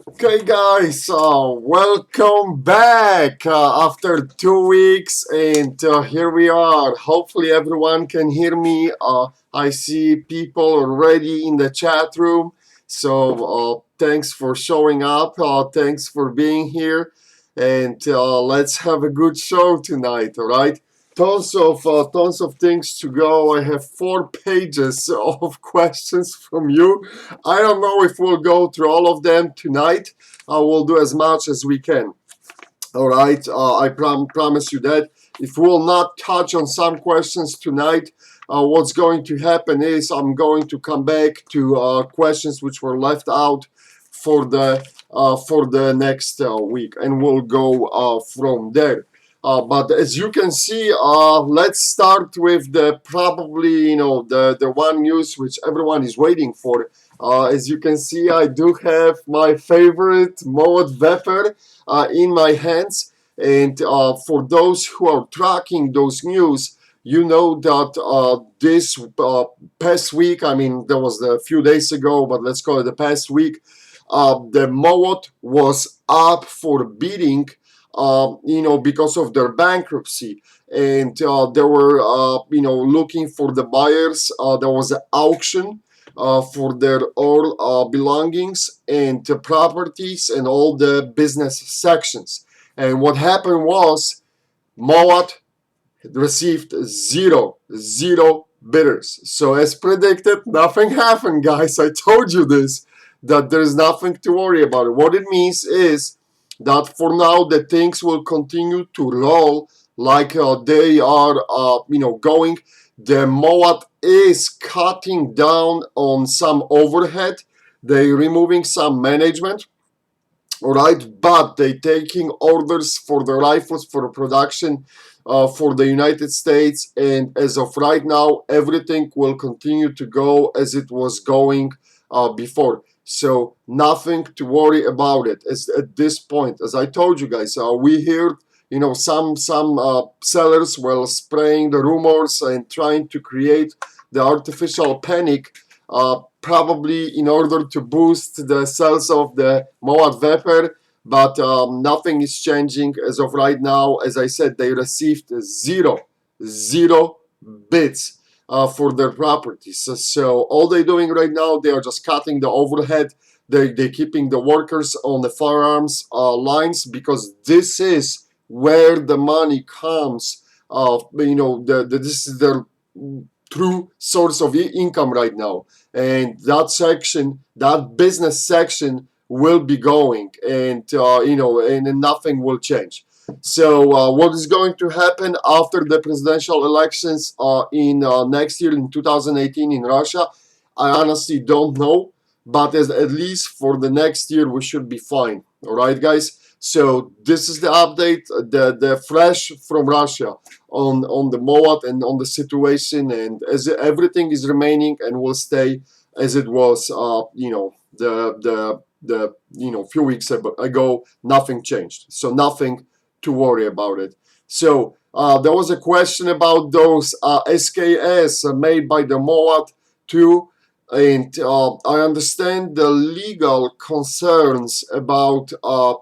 Okay, guys, welcome back after 2 weeks, and here we are. Hopefully, everyone can hear me. I see people already in the chat room, so thanks for showing up. Thanks for being here, and let's have a good show tonight. All right. Tons of things to go. I have 4 pages of questions from you. I don't know if we'll go through all of them tonight. We'll do as much as we can. All right, I promise you that. If we'll not touch on some questions tonight, what's going to happen is I'm going to come back to questions which were left out for the next week, and we'll go from there. But as you can see, let's start with the probably the one news which everyone is waiting for. As you can see, I do have my favorite Moat Vepper in my hands. And for those who are tracking those news, you know that this past week, I mean, that was a few days ago, but let's call it the past week, the Mowat was up for bidding, because of their bankruptcy. And they were, looking for the buyers. There was an auction for their all belongings and properties and all the business sections. And what happened was Mowat received zero bidders. So as predicted, nothing happened, guys. I told you this, that there's nothing to worry about. What it means is that for now the things will continue to roll like they are, going. The Moat is cutting down on some overhead. They're removing some management, all right, but they taking orders for the rifles for production for the United States, and as of right now, everything will continue to go as it was going before. So nothing to worry about it at this point. As I told you guys, we hear some sellers were spraying the rumors and trying to create the artificial panic, probably in order to boost the sales of the Moat Vapor, but nothing is changing as of right now. As I said, they received zero bids for their properties. So all they're doing right now, they are just cutting the overhead. They're keeping the workers on the firearms lines, because this is where the money comes. This is their true source of income right now, and that section, that business section, will be going, and and nothing will change. So what is going to happen after the presidential elections in next year in 2018 in Russia, I honestly don't know, but at least for the next year we should be fine. All right, guys. So this is the update, the flash from Russia on the Moat and on the situation, and as everything is remaining and will stay as it was, the few weeks ago, nothing changed. So nothing to worry about it. So there was a question about those SKS made by the Moat too. And I understand the legal concerns about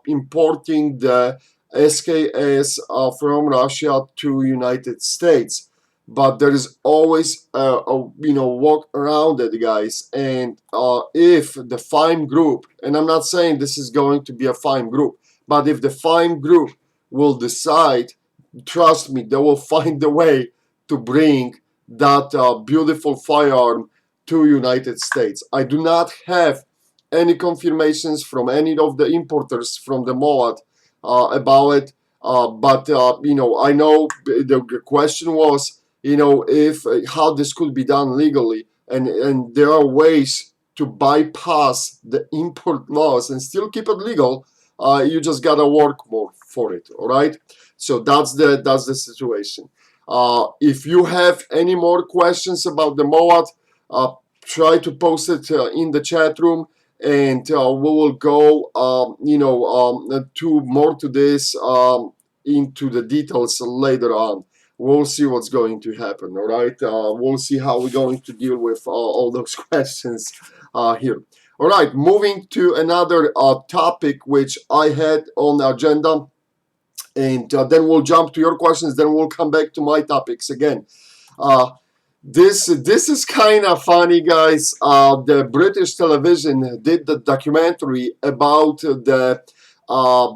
importing the SKS from Russia to United States, but there is always a walk around it, guys. And if the FIME group, and I'm not saying this is going to be a FIME group, but if the FIME group will decide, trust me, they will find a way to bring that beautiful firearm to United States. I do not have any confirmations from any of the importers from the Moat about it, but I know the question was, if how this could be done legally, and there are ways to bypass the import laws and still keep it legal. You just gotta work more for it. All right. So that's the situation. If you have any more questions about the Moat, try to post it in the chat room, and we will go, to more to this, into the details later on. We'll see what's going to happen. All right, we'll see how we're going to deal with all those questions here. All right, moving to another topic which I had on the agenda, and then we'll jump to your questions, then we'll come back to my topics again. Uh, this is kind of funny, guys. The British television did the documentary about the uh,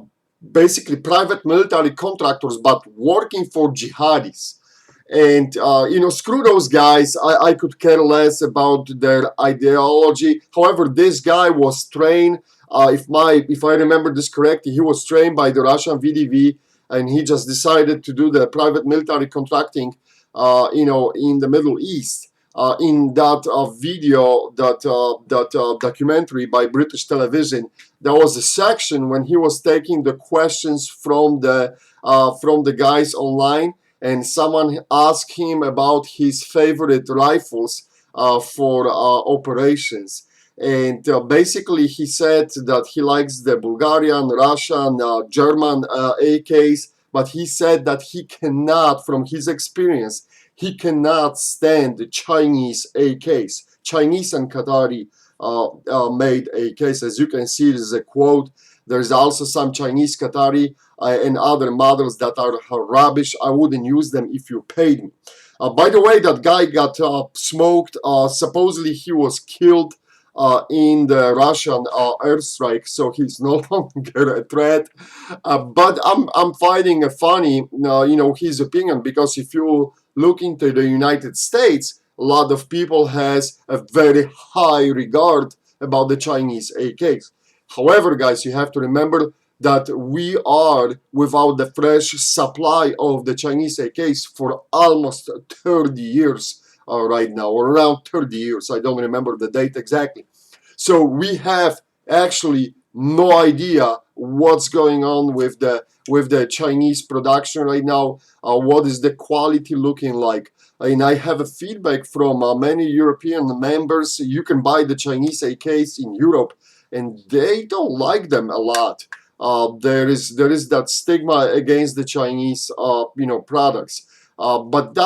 basically private military contractors, but working for jihadis. And screw those guys. I could care less about their ideology. However, this guy was trained. If I remember this correctly, he was trained by the Russian VDV, and he just decided to do the private military contracting in the Middle East. In that video, that documentary by British television, there was a section when he was taking the questions from the guys online, and someone asked him about his favorite rifles for operations. And basically, he said that he likes the Bulgarian, Russian, German AKs, but he said that he cannot, from his experience, he cannot stand the Chinese AKs, Chinese and Qatari made AKs. As you can see, there's a quote. There's also some Chinese, Qatari, and other models that are rubbish. I wouldn't use them if you paid me. By the way, that guy got smoked. Supposedly he was killed in the Russian airstrike, so he's no longer a threat. But I'm finding it funny, his opinion, because if you look into the United States, a lot of people has a very high regard about the Chinese AKs. However, guys, you have to remember that we are without the fresh supply of the Chinese AKs for almost 30 years right now, or around 30 years. I don't remember the date exactly. So we have actually no idea what's going on with the Chinese production right now. What is the quality looking like? And I have a feedback from many European members. You can buy the Chinese AKs in Europe, and they don't like them a lot. There is that stigma against the Chinese products. But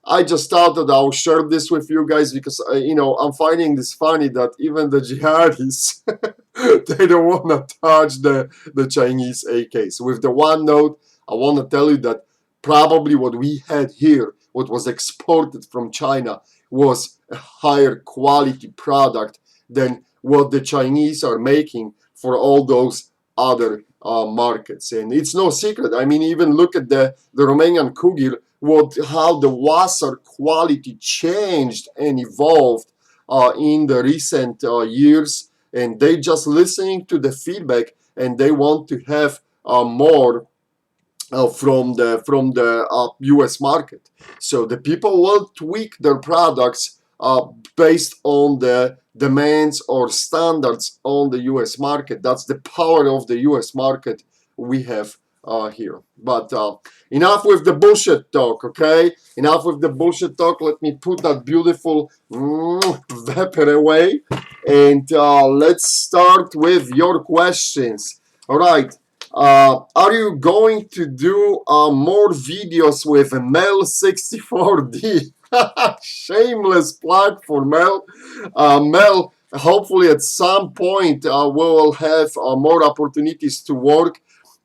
I just thought that I'll share this with you guys because I'm finding this funny that even the jihadis they don't want to touch the Chinese AKs. With the one note, I want to tell you that probably what we had here, what was exported from China, was a higher quality product than what the Chinese are making for all those other markets. And it's no secret. I mean, even look at the Romanian Kugir, how the Wasser quality changed and evolved in the recent years, and they just listening to the feedback, and they want to have more from the U.S. market. So the people will tweak their products based on the demands or standards on the U.S. market. That's the power of the U.S. market we have here. But enough with the bullshit talk, okay? Enough with the bullshit talk. Let me put that beautiful vapor away, and let's start with your questions. All right. Are you going to do more videos with a Mel 64D? Shameless plug for Mel. Mel, hopefully at some point we will have more opportunities to work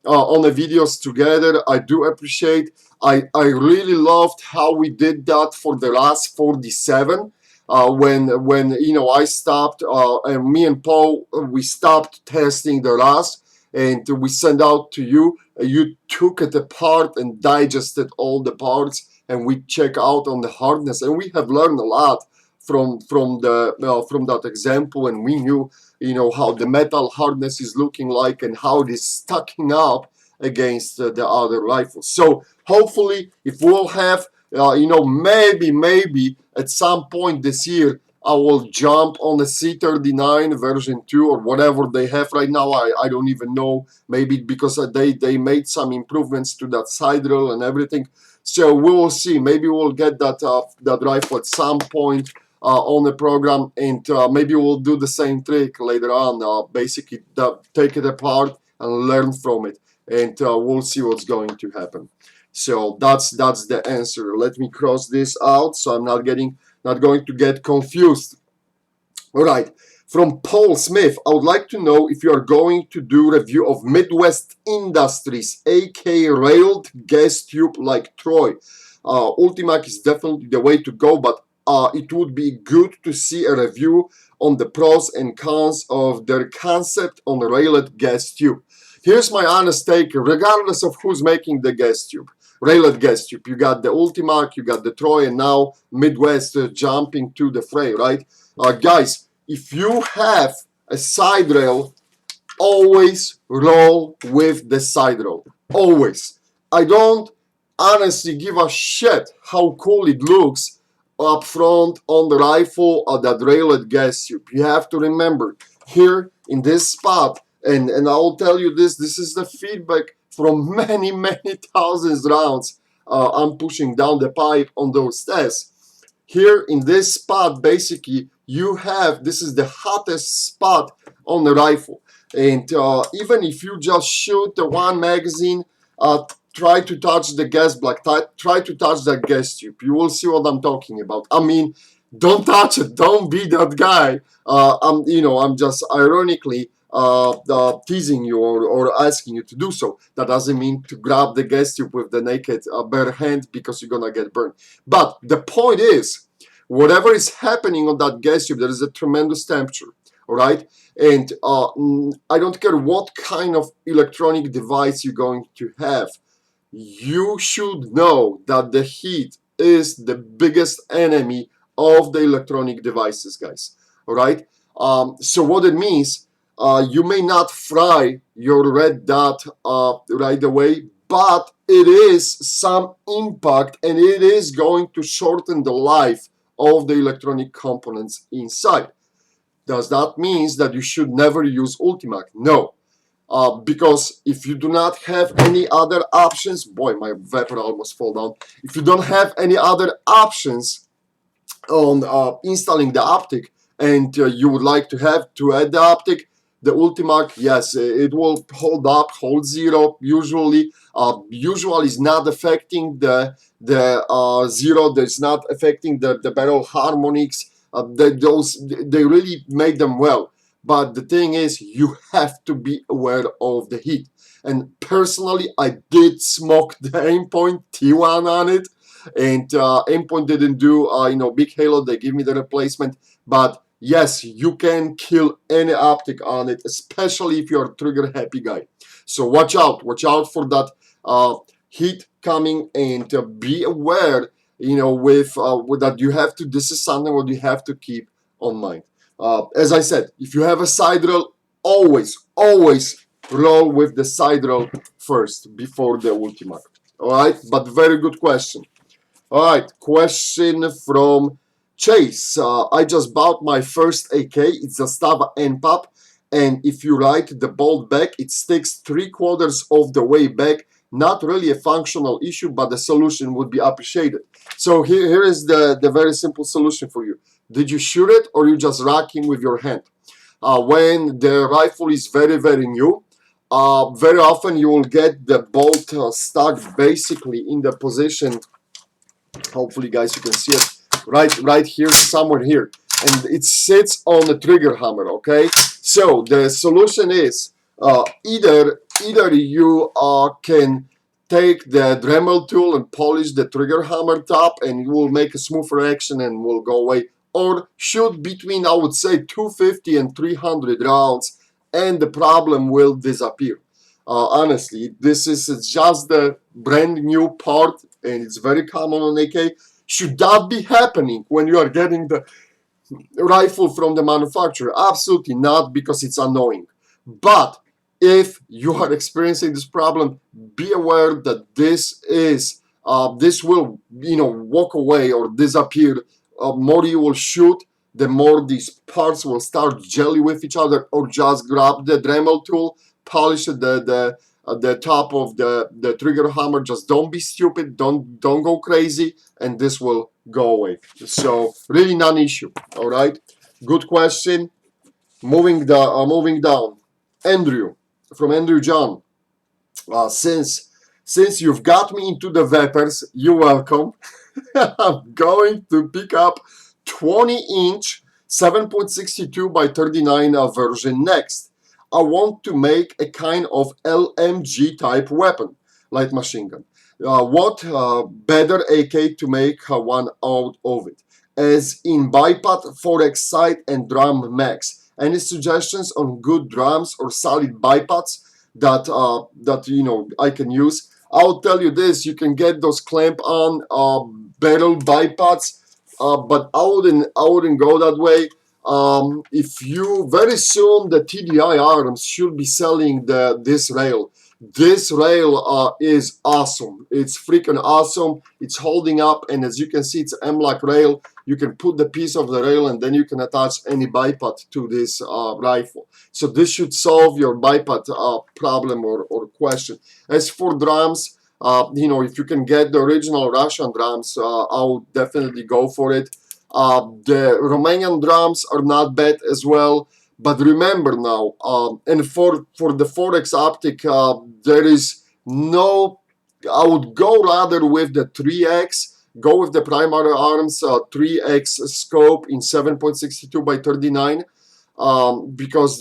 on the videos together. I do appreciate. I really loved how we did that for the last 47. When I stopped, and me and Paul, we stopped testing the last, and we sent out to you. You took it apart and digested all the parts, and we check out on the hardness, and we have learned a lot from that example, and we knew how the metal hardness is looking like and how it is stacking up against the other rifles. So hopefully, if we'll have maybe at some point this year, I will jump on the C39 version 2 or whatever they have right now. I don't even know. Maybe because they made some improvements to that side rail and everything. So we will see. Maybe we'll get that rifle at some point on the program, and maybe we'll do the same trick later on. Basically, take it apart and learn from it, and we'll see what's going to happen. So that's the answer. Let me cross this out so I'm not going to get confused. All right. From Paul Smith, I would like to know if you are going to do review of Midwest Industries AK railed gas tube like Troy. Ultimac is definitely the way to go, but it would be good to see a review on the pros and cons of their concept on a railed gas tube. Here's my honest take, regardless of who's making the gas tube. Railed gas tube. You got the Ultimac, you got the Troy, and now Midwest jumping to the fray, right? Guys, if you have a side rail, always roll with the side rail. Always. I don't honestly give a shit how cool it looks up front on the rifle or that railed gas tube. You have to remember, here in this spot, and I'll tell you this is the feedback from many thousands rounds I'm pushing down the pipe on those tests. Here in this spot, basically, you have, this is the hottest spot on the rifle. And even if you just shoot the one magazine, try to touch the gas block, try to touch that gas tube. You will see what I'm talking about. I mean, don't touch it. Don't be that guy. I'm just ironically teasing you or asking you to do so. That doesn't mean to grab the gas tube with the naked bare hand because you're gonna get burned. But the point is, whatever is happening on that gas tube, there is a tremendous temperature, all right? And I don't care what kind of electronic device you're going to have, you should know that the heat is the biggest enemy of the electronic devices, guys, all right? So what it means, you may not fry your red dot right away, but it is some impact and it is going to shorten the life of the electronic components inside. Does that mean that you should never use Ultimac? No. Because if you do not have any other options, boy, my vapor almost fell down. If you don't have any other options on installing the optic and you would like to have to add the optic, the Ultimac, yes, it will hold zero usually. Usual is not affecting the zero. That's not affecting the barrel harmonics. They really made them well. But the thing is, you have to be aware of the heat. And personally, I did smoke the Aimpoint T1 on it, and Aimpoint didn't do big halo. They give me the replacement, but yes, you can kill any optic on it, especially if you're a trigger happy guy. So watch out for that heat coming, and be aware, with that you have to. This is something what you have to keep on mind. As I said, if you have a side rail, always roll with the side rail first before the Ultimac. All right, but very good question. All right, question from Chase. I just bought my first AK. It's a Stava NPAP, and if you write the bolt back, it sticks 3/4 of the way back. Not really a functional issue, but the solution would be appreciated. So here is the very simple solution for you. Did you shoot it, or you just rocking with your hand? When the rifle is very new, very often you will get the bolt stuck basically in the position. Hopefully, guys, you can see it right here, somewhere here, and it sits on the trigger hammer. Okay, so the solution is either you can take the Dremel tool and polish the trigger hammer top, and you will make a smoother action and will go away, or shoot between, I would say, 250 and 300 rounds, and the problem will disappear. Honestly, this is just the brand new part, and it's very common on AK. Should that be happening when you are getting the rifle from the manufacturer? Absolutely not, because it's annoying. But if you are experiencing this problem, be aware that this will walk away or disappear. More you will shoot, the more these parts will start jelly with each other, or just grab the Dremel tool, polish the top of the trigger hammer. Just don't be stupid, don't go crazy, and this will go away. So really non-issue. All right, good question. Moving down, Andrew, from Andrew John. Since you've got me into the vapors, you're welcome. I'm going to pick up 20-inch 7.62 by 39 version next. I want to make a kind of LMG type weapon, light machine gun. What better AK to make one out of it? As in bipod, forex sight, and drum max. Any suggestions on good drums or solid bipods that I can use? I'll tell you this: you can get those clamp-on barrel bipods, but I wouldn't go that way. If you very soon the TDI Arms should be selling this rail. This rail is awesome. It's freaking awesome. It's holding up, and as you can see, it's an M-LOK rail. You can put the piece of the rail, and then you can attach any bipod to this rifle. So this should solve your bipod problem or question. As for drums, if you can get the original Russian drums, I would definitely go for it. The Romanian drums are not bad as well. But remember now, and for the Forex Optic, there is no. I would go rather with the 3x. Go with the Primary Arms 3x scope in 7.62 by 39, because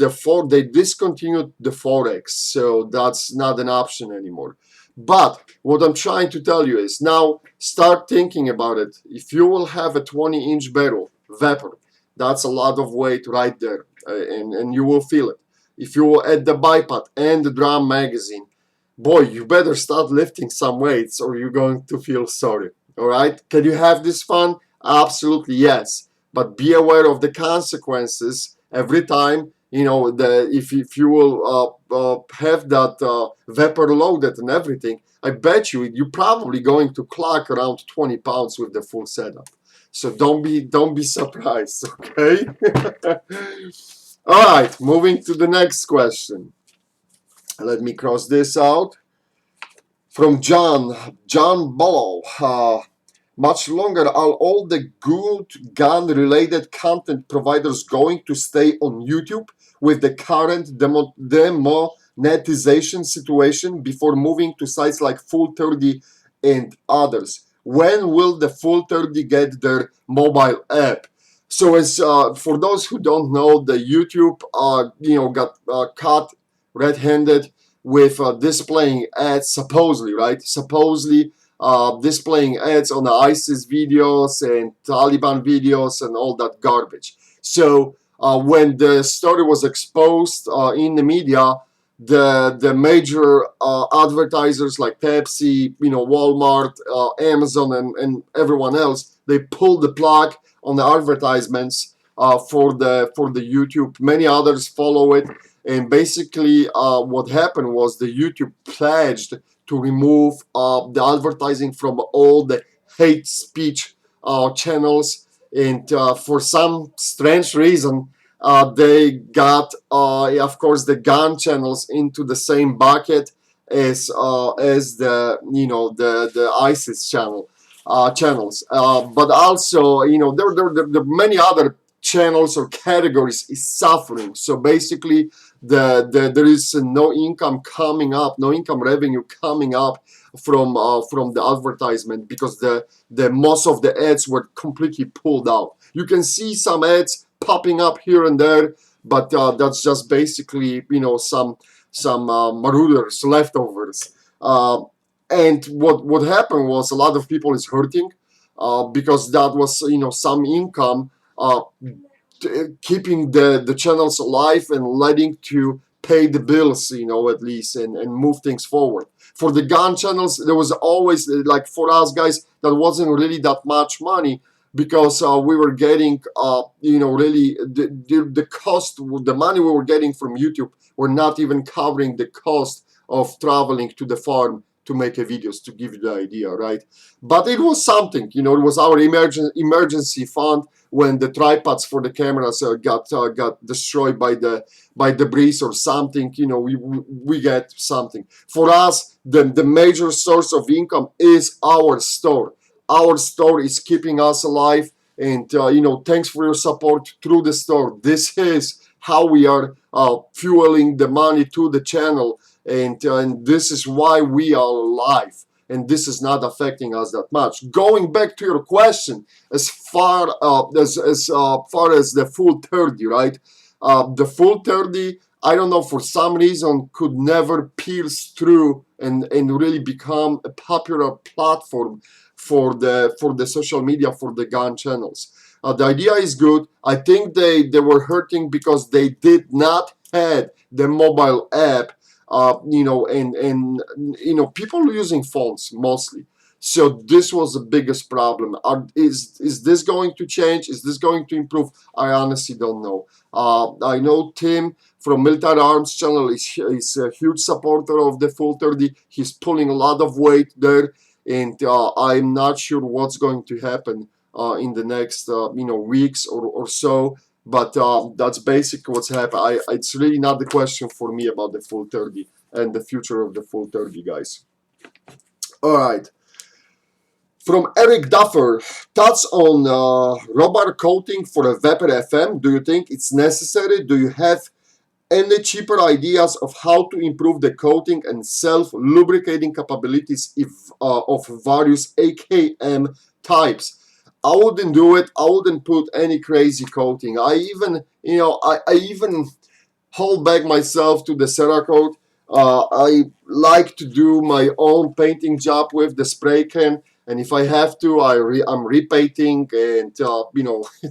they discontinued the 4x, so that's not an option anymore. But what I'm trying to tell you is now start thinking about it. If you will have a 20-inch barrel, Vapor, that's a lot of weight right there, and you will feel it. If you will add the bipod and the drum magazine, boy, you better start lifting some weights or you're going to feel sorry. All right? Can you have this fun? Absolutely yes. But be aware of the consequences every time. If you will have that Vapor loaded and everything, I bet you're probably going to clock around 20 pounds with the full setup. So don't be surprised, okay? All right, moving to the next question. Let me cross this out. From John Bollow. Much longer are all the good gun-related content providers going to stay on YouTube with the current demonetization situation before moving to sites like Full30 and others? When will the Full30 get their mobile app? So, as for those who don't know, the YouTube got caught red-handed with displaying ads, supposedly, right? Supposedly displaying ads on the ISIS videos and Taliban videos and all that garbage. So when the story was exposed in the media, the major advertisers like Pepsi, Walmart, Amazon, and everyone else, they pulled the plug on the advertisements for the YouTube. Many others follow it, and basically what happened was the YouTube pledged to remove the advertising from all the hate speech channels, and for some strange reason they got of course the gun channels into the same bucket as the ISIS channels, but also there are many other channels or categories is suffering. So basically there is no income revenue coming up from the advertisement, because the most of the ads were completely pulled out. You can see some ads popping up here and there, but that's just basically some marauders leftovers. And what happened was a lot of people is hurting because that was some income keeping the channels alive and letting to pay the bills, at least, and move things forward. For the gun channels, there was always, like for us guys, that wasn't really that much money, because we were getting really the cost, the money we were getting from YouTube were not even covering the cost of traveling to the farm to make a videos, to give you the idea, right? But it was something, it was our emergency fund when the tripods for the cameras got destroyed by the breeze or something. We get something. For us, the major source of income is our store. Our store is keeping us alive, and thanks for your support through the store. This is how we are fueling the money to the channel, and this is why we are alive. and this is not affecting us that much. Going back to your question, as far as the full 30, right? The full 30, I don't know, for some reason could never pierce through and really become a popular platform for the social media, for the gun channels. The idea is good. I think they were hurting because they did not had the mobile app, and people using phones mostly. So this was the biggest problem. Is this going to change? Is this going to improve? I honestly don't know. I know Tim from Military Arms channel is a huge supporter of the full 30. He's pulling a lot of weight there, and I'm not sure what's going to happen in the next weeks or so. But that's basically what's happened. It's really not the question for me about the full 30 and the future of the full 30, guys. All right. From Eric Duffer, thoughts on rubber coating for a Vapor FM? Do you think it's necessary? Do you have any cheaper ideas of how to improve the coating and self-lubricating capabilities of various AKM types? I wouldn't do it. I wouldn't put any crazy coating. I even hold back myself to the Cerakote. I like to do my own painting job with the spray can, and if I have to, I'm repainting and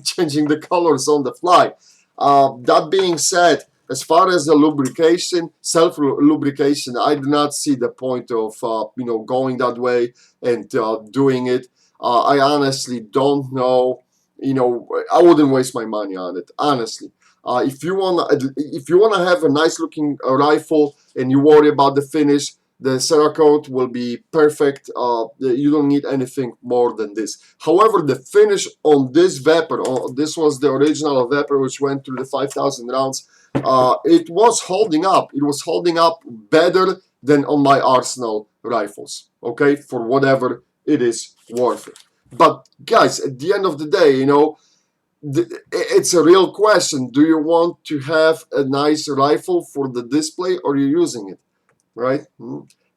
changing the colors on the fly. That being said, as far as the lubrication, self lubrication, I do not see the point of going that way and doing it. I honestly don't know. I wouldn't waste my money on it, honestly. If you wanna have a nice looking rifle and you worry about the finish, the Cerakote will be perfect. You don't need anything more than this. However, the finish on this Vapor, this was the original Vapor which went through the 5,000 rounds. It was holding up. It was holding up better than on my Arsenal rifles. Okay, for whatever it is worth it. But guys, at the end of the day, it's a real question. Do you want to have a nice rifle for the display, or are you using it? Right?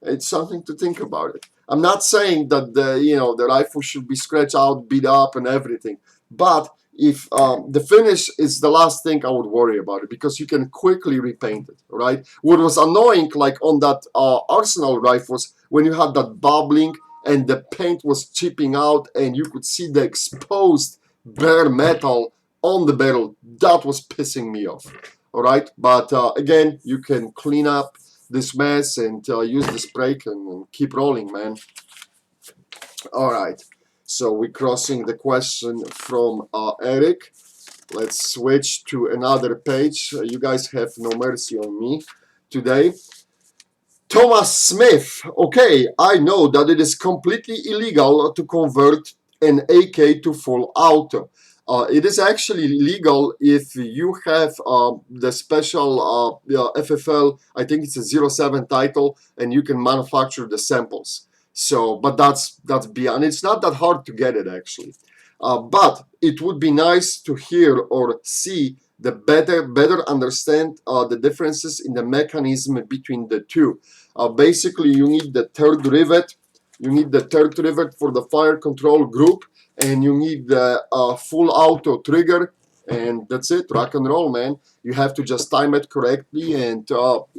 It's something to think about it. I'm not saying that the rifle should be scratched out, beat up, and everything, but if the finish is the last thing I would worry about it, because you can quickly repaint it, right? What was annoying, like on that Arsenal rifles, when you had that bubbling and the paint was chipping out and you could see the exposed bare metal on the barrel, that was pissing me off. All right, but again, you can clean up this mess and use the spray can and keep rolling, man. All right, so we're crossing the question from Eric. Let's switch to another page. You guys have no mercy on me today. Thomas Smith. Okay, I know that it is completely illegal to convert an AK to full auto. It is actually legal if you have the special FFL, I think it's a 07 title, and you can manufacture the samples. So, but that's beyond. It's not that hard to get it actually. But it would be nice to hear or see the better understand the differences in the mechanism between the two. Basically, you need the third rivet. You need the third rivet for the fire control group, and you need the full auto trigger, and that's it. Rock and roll, man. You have to just time it correctly, and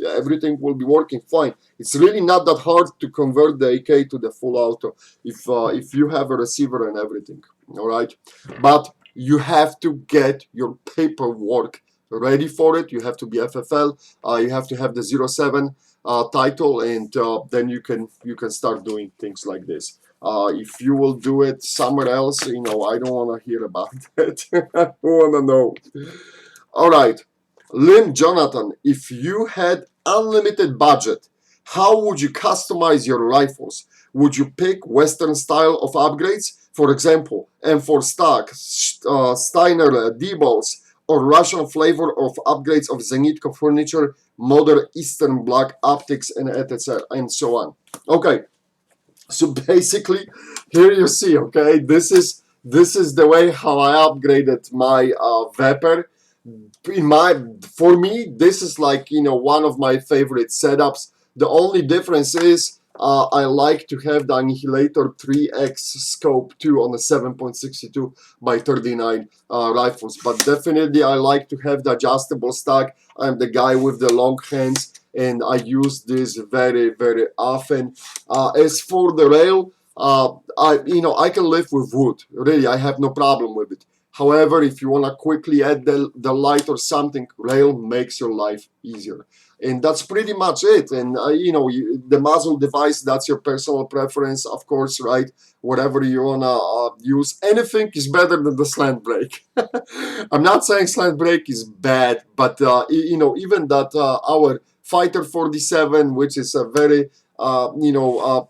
everything will be working fine. It's really not that hard to convert the AK to the full auto if you have a receiver and everything. All right, but you have to get your paperwork ready for it. You have to be FFL. You have to have the 07 title, and then you can start doing things like this. If you will do it somewhere else, I don't want to hear about it. I want to know. All right, Lynn Jonathan, if you had unlimited budget, how would you customize your rifles? Would you pick Western style of upgrades? For example, M4 stock, Steiner D-balls, or Russian flavor of upgrades of Zenitko furniture, modern Eastern Bloc optics, and etc. and so on. Okay, so basically, here you see. Okay, this is the way how I upgraded my Vapor. For me, this is like one of my favorite setups. The only difference is I like to have the Annihilator 3X scope too on the 7.62 by 39 rifles. But definitely I like to have the adjustable stock. I'm the guy with the long hands, and I use this very, very often. As for the rail, I can live with wood. Really, I have no problem with it. However, if you want to quickly add the light or something, rail makes your life easier. And that's pretty much it. And the muzzle device, that's your personal preference, of course, right? Whatever you wanna use, anything is better than the slant brake. I'm not saying slant brake is bad, but even that our Fighter 47, which is a very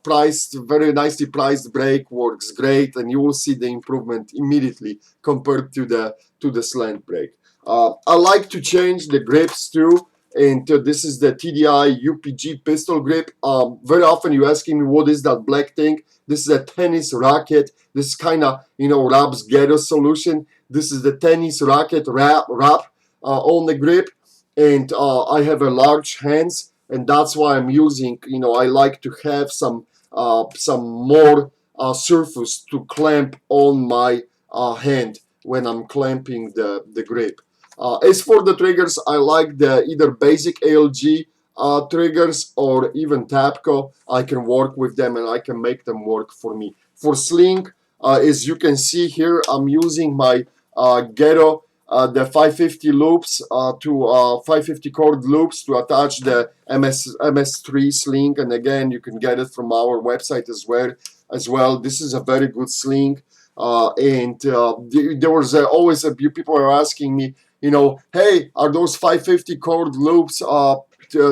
priced, very nicely priced brake, works great, and you will see the improvement immediately compared to the slant brake. I like to change the grips too, and this is the TDI UPG pistol grip. Very often you asking me what is that black thing. This is a tennis racket. This is kind of Rob's ghetto solution. This is the tennis racket wrap on the grip, and I have a large hands, and that's why I'm using. I like to have some more surface to clamp on my hand when I'm clamping the grip. As for the triggers, I like the either basic ALG triggers or even Tapco. I can work with them and I can make them work for me. For sling, as you can see here, I'm using my Ghetto the 550 loops to 550 cord loops to attach the MS3 sling, and again you can get it from our website as well. This is a very good sling, and there was always a few people are asking me, hey, are those 550 cord loops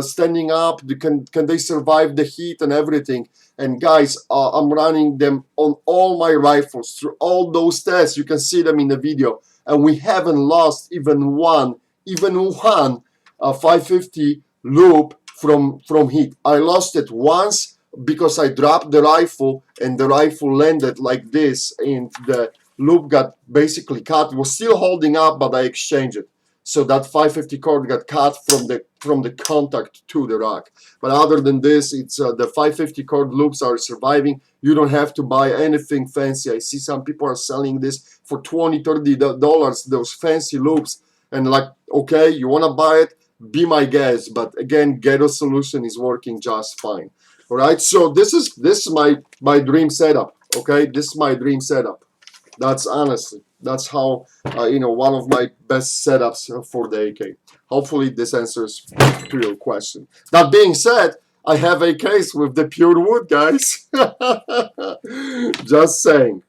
standing up? Can they survive the heat and everything? And guys, I'm running them on all my rifles through all those tests. You can see them in the video, and we haven't lost even one 550 loop from heat. I lost it once because I dropped the rifle and the rifle landed like this, and the loop got basically cut. It was still holding up, but I exchanged it. So that 550 cord got cut from the contact to the rock. But other than this, it's the 550 cord loops are surviving. You don't have to buy anything fancy. I see some people are selling this for $20-$30, those fancy loops. And like, okay, you want to buy it? Be my guest. But again, Ghetto Solution is working just fine. All right, so this is my dream setup. Okay, this is my dream setup. That's how one of my best setups for the AK. Hopefully this answers to your question. That being said, I have a case with the pure wood, guys. Just saying.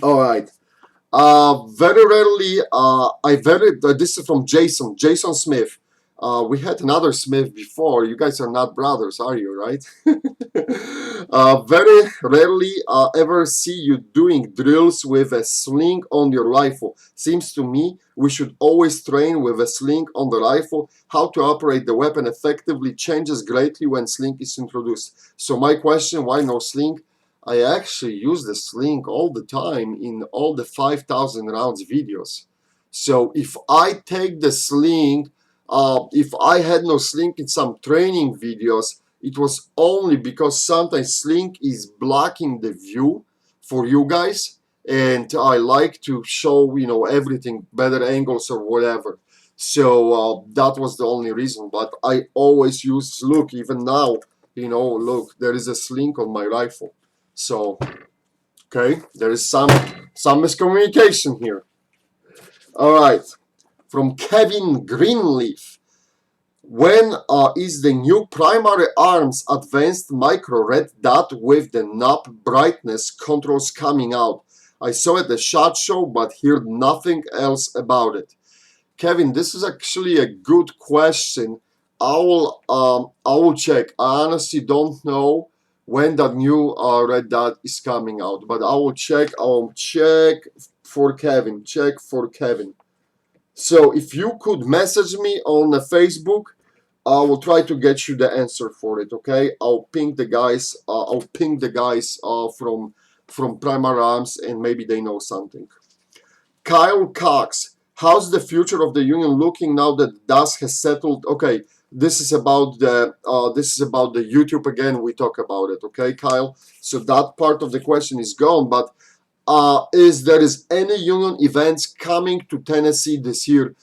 All right. Very rarely, this is from Jason Smith. We had another Smith before. You guys are not brothers, are you, right? Very rarely ever see you doing drills with a sling on your rifle. Seems to me we should always train with a sling on the rifle. How to operate the weapon effectively changes greatly when sling is introduced. So my question, why no sling? I actually use the sling all the time in all the 5,000 rounds videos. So if I take the sling, if I had no sling in some training videos, it was only because sometimes sling is blocking the view for you guys, and I like to show everything, better angles or whatever. So that was the only reason. But I always use, look, even now, look, there is a sling on my rifle. So, okay, there is some miscommunication here. All right, from Kevin Greenleaf. When is the new Primary Arms Advanced Micro Red Dot with the knob brightness controls coming out? I saw it at the SHOT Show, but heard nothing else about it. Kevin, this is actually a good question. I will check. I honestly don't know when that new red dot is coming out, but I will check. I'll check for Kevin. Check for Kevin. So if you could message me on the Facebook, I will try to get you the answer for it. Okay, I'll ping the guys. From Primary Arms, and maybe they know something. Kyle Cox, how's the future of the union looking now that dust has settled? Okay, this is about the YouTube again. We talk about it, okay, Kyle? So that part of the question is gone. But is any union events coming to Tennessee this year?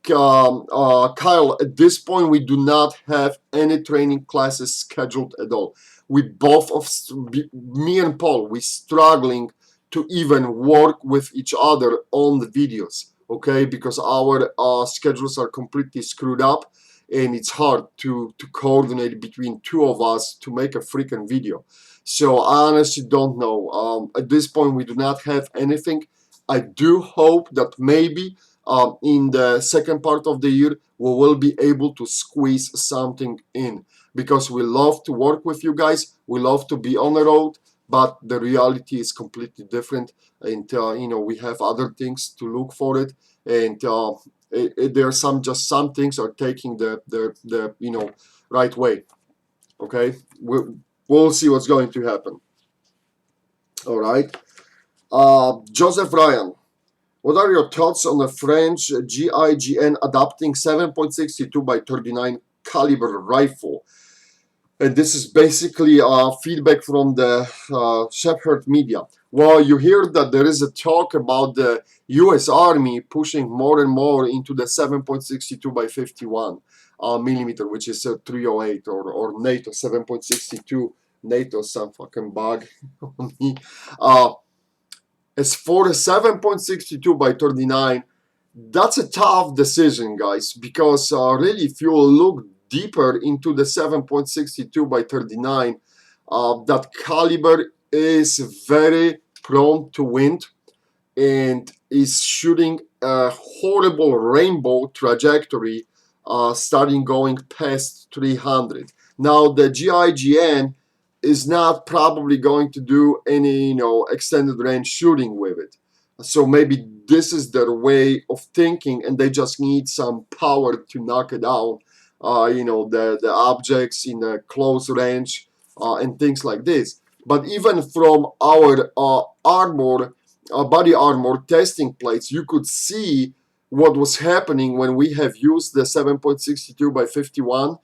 Kyle, at this point, we do not have any training classes scheduled at all. We both of me and Paul, we struggling to even work with each other on the videos, okay? Because our schedules are completely screwed up, and it's hard to coordinate between two of us to make a freaking video. So I honestly don't know. At this point, we do not have anything. I do hope that maybe in the second part of the year we will be able to squeeze something in, because we love to work with you guys, we love to be on the road, but the reality is completely different, and we have other things to look for it, and there are some things are taking the right way. Okay, we'll see what's going to happen. All right. Joseph Ryan, what are your thoughts on the French GIGN adopting 7.62 by 39 caliber rifle? And this is basically feedback from the Shepherd media. Well, you hear that there is a talk about the U.S. Army pushing more and more into the 7.62 by 51 millimeter, which is a 308, or NATO 7.62. NATO, some fucking bug on me. As for the 7.62 by 39, that's a tough decision, guys, because really, if you look deeper into the 7.62 by 39, that caliber is very prone to wind and is shooting a horrible rainbow trajectory, starting going past 300. Now, the GIGN is not probably going to do any extended range shooting with it, so maybe this is their way of thinking, and they just need some power to knock it down, the objects in a close range, and things like this. But even from our body armor testing plates, you could see what was happening when we have used the 7.62 by 51.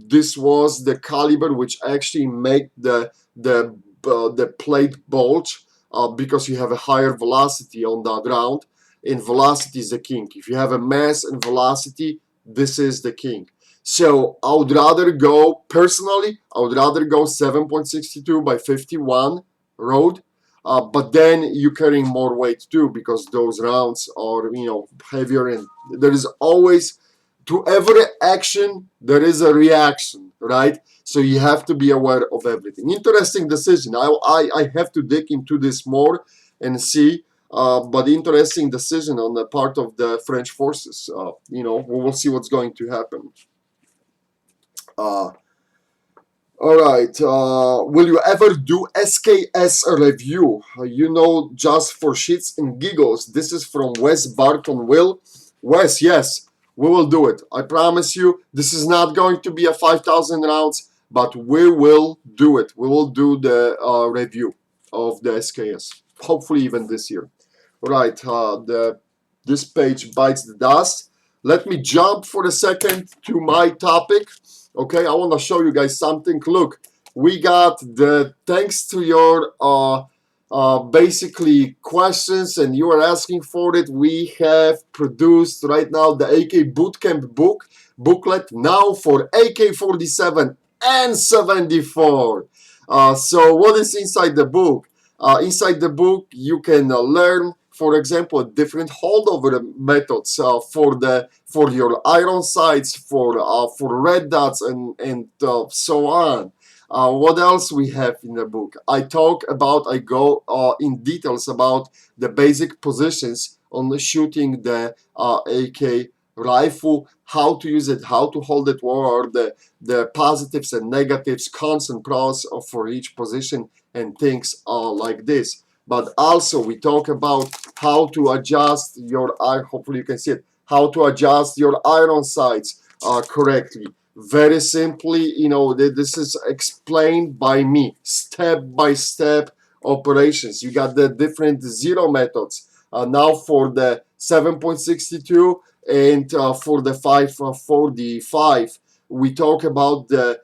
This was the caliber which actually made the plate bulge, because you have a higher velocity on that round, and velocity is the king. If you have a mass and velocity, this is the king. So I would rather go, personally, I would rather go 7.62 by 51 road, but then you're carrying more weight too, because those rounds are heavier, and there is always, to every action there is a reaction, right? So you have to be aware of everything. Interesting decision. I have to dig into this more and see, but interesting decision on the part of the French forces. We will see what's going to happen. All right. Will you ever do SKS review? Just for shits and giggles. This is from Wes Barton Will. Wes, yes, we will do it. I promise you, this is not going to be a 5,000 rounds, but we will do it. We will do the review of the SKS. Hopefully even this year. Right, this page bites the dust. Let me jump for a second to my topic. Okay, I want to show you guys something. Look, we got thanks to your basically questions, and you are asking for it, we have produced right now the AK Bootcamp booklet now for AK-47 and 74. So what is inside the book? Inside the book, you can learn, for example, different holdover methods for your iron sights, for red dots, and so on. What else we have in the book? I go in details about the basic positions on shooting the AK rifle, how to use it, how to hold it, what are the positives and negatives, cons and pros for each position, and things like this. But also we talk about how to adjust your hopefully you can see it, how to adjust your iron sights correctly. Very simply, this is explained by me, step by step operations. You got the different zero methods now for the 7.62 and for the 545. we talk about the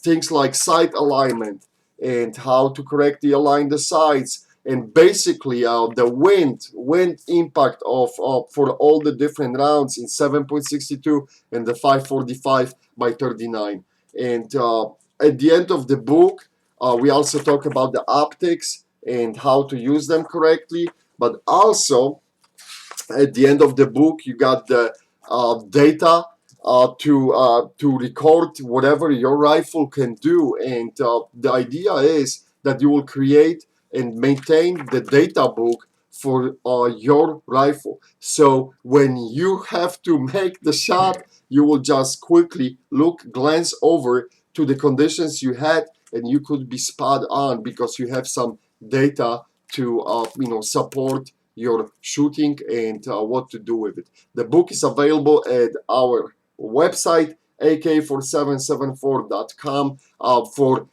things like sight alignment and how to correctly align the sights, and basically the wind impact of for all the different rounds in 7.62 and the 545 by 39. And at the end of the book, we also talk about the optics and how to use them correctly. But also at the end of the book, you got the data to record whatever your rifle can do. And the idea is that you will create and maintain the data book for your rifle. So when you have to make the shot, you will just quickly glance over to the conditions you had, and you could be spot on because you have some data to support your shooting and what to do with it. The book is available at our website ak4774.com. For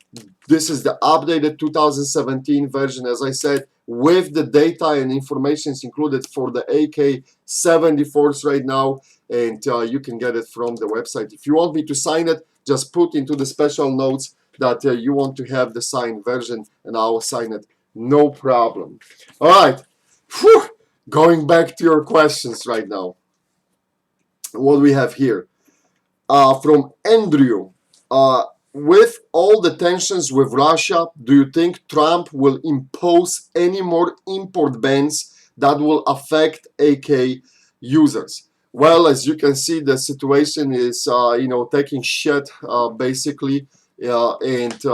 this is the updated 2017 version, as I said, with the data and information included for the AK-74s right now, and you can get it from the website. If you want me to sign it, just put into the special notes that you want to have the signed version, and I will sign it, no problem. All right. Whew. Going back to your questions right now, what we have here from Andrew. With all the tensions with Russia, do you think Trump will impose any more import bans that will affect AK users? Well, as you can see, the situation is, taking shit basically, and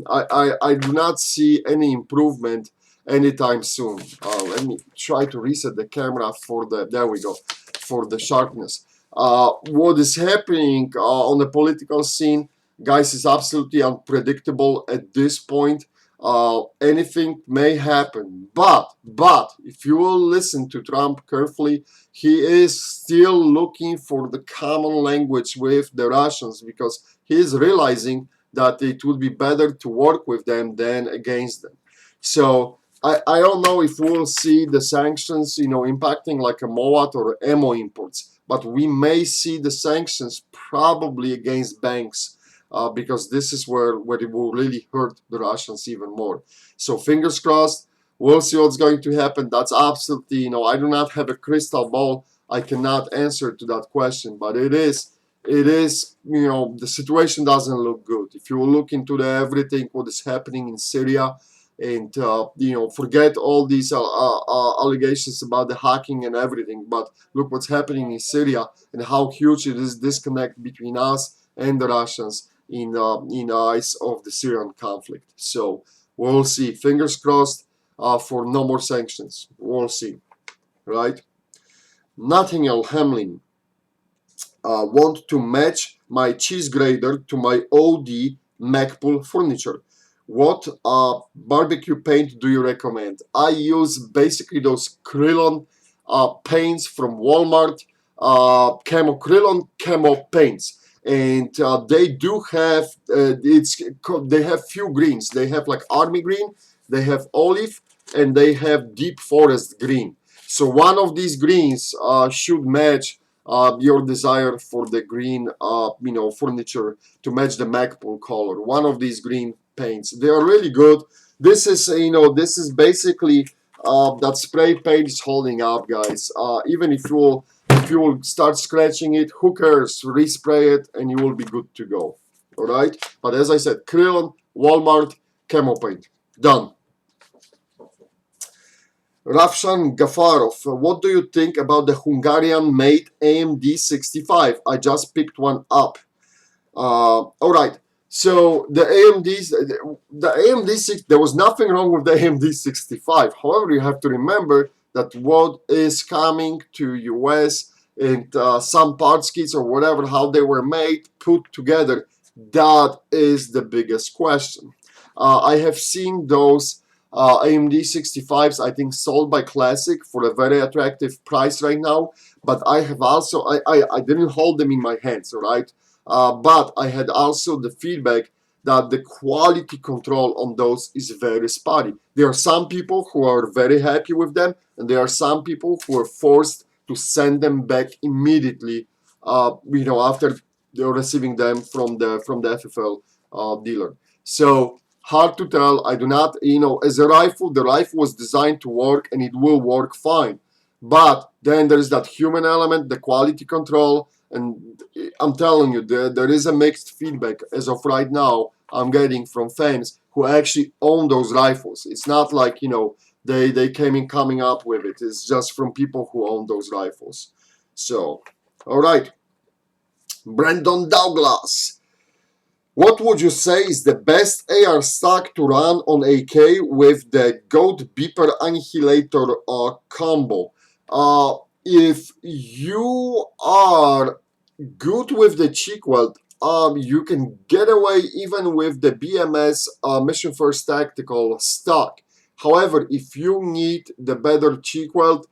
I do not see any improvement anytime soon. Let me try to reset the camera for the, there we go, for the sharpness. What is happening on the political scene, guys, is absolutely unpredictable at this point. Anything may happen, but if you will listen to Trump carefully, he is still looking for the common language with the Russians because he is realizing that it would be better to work with them than against them. So I don't know if we'll see the sanctions, impacting like a MOAT or ammo imports, but we may see the sanctions probably against banks because this is where it will really hurt the Russians even more. So fingers crossed, we'll see what's going to happen. That's absolutely, I do not have a crystal ball. I cannot answer to that question, but it is, the situation doesn't look good. If you look into everything, what is happening in Syria, and forget all these allegations about the hacking and everything, but look what's happening in Syria and how huge it is disconnect between us and the Russians in eyes of the Syrian conflict. So we'll see. Fingers crossed for no more sanctions. We'll see, right? Nathaniel Hamlin want to match my cheese grater to my OD Macpool furniture. What barbecue paint do you recommend? I use basically those Krylon paints from Walmart, Krylon camo paints, and they do have they have few greens. They have like army green, they have olive, and they have deep forest green. So one of these greens should match your desire for the green, furniture to match the Macpool color. One of these green paints, they are really good. This is, this is basically that spray paint is holding up, guys. Even if you will start scratching it, who cares? Respray it, and you will be good to go. All right. But as I said, Krylon, Walmart, camo paint, done. Ravshan Gafarov, what do you think about the Hungarian-made AMD 65? I just picked one up. All right. So the AMD 6, there was nothing wrong with the AMD 65. However, you have to remember that what is coming to US and some parts kits or whatever, how they were made, put together, that is the biggest question. I have seen those AMD 65s, I think, sold by Classic for a very attractive price right now. But I have also, I didn't hold them in my hands, all right? But I had also the feedback that the quality control on those is very spotty. There are some people who are very happy with them, and there are some people who are forced to send them back immediately, after they're receiving them from the FFL dealer. So hard to tell. I do not, as a rifle, the rifle was designed to work and it will work fine. But then there's that human element, the quality control, and I'm telling you, there is a mixed feedback as of right now I'm getting from fans who actually own those rifles. It's not like, they came in coming up with it. It's just from people who own those rifles. So, all right. Brandon Douglas. What would you say is the best AR stock to run on AK with the Goat Beeper Annihilator combo? If you are good with the cheek weld, you can get away even with the BMS Mission First Tactical stock. However, if you need the better cheek weld,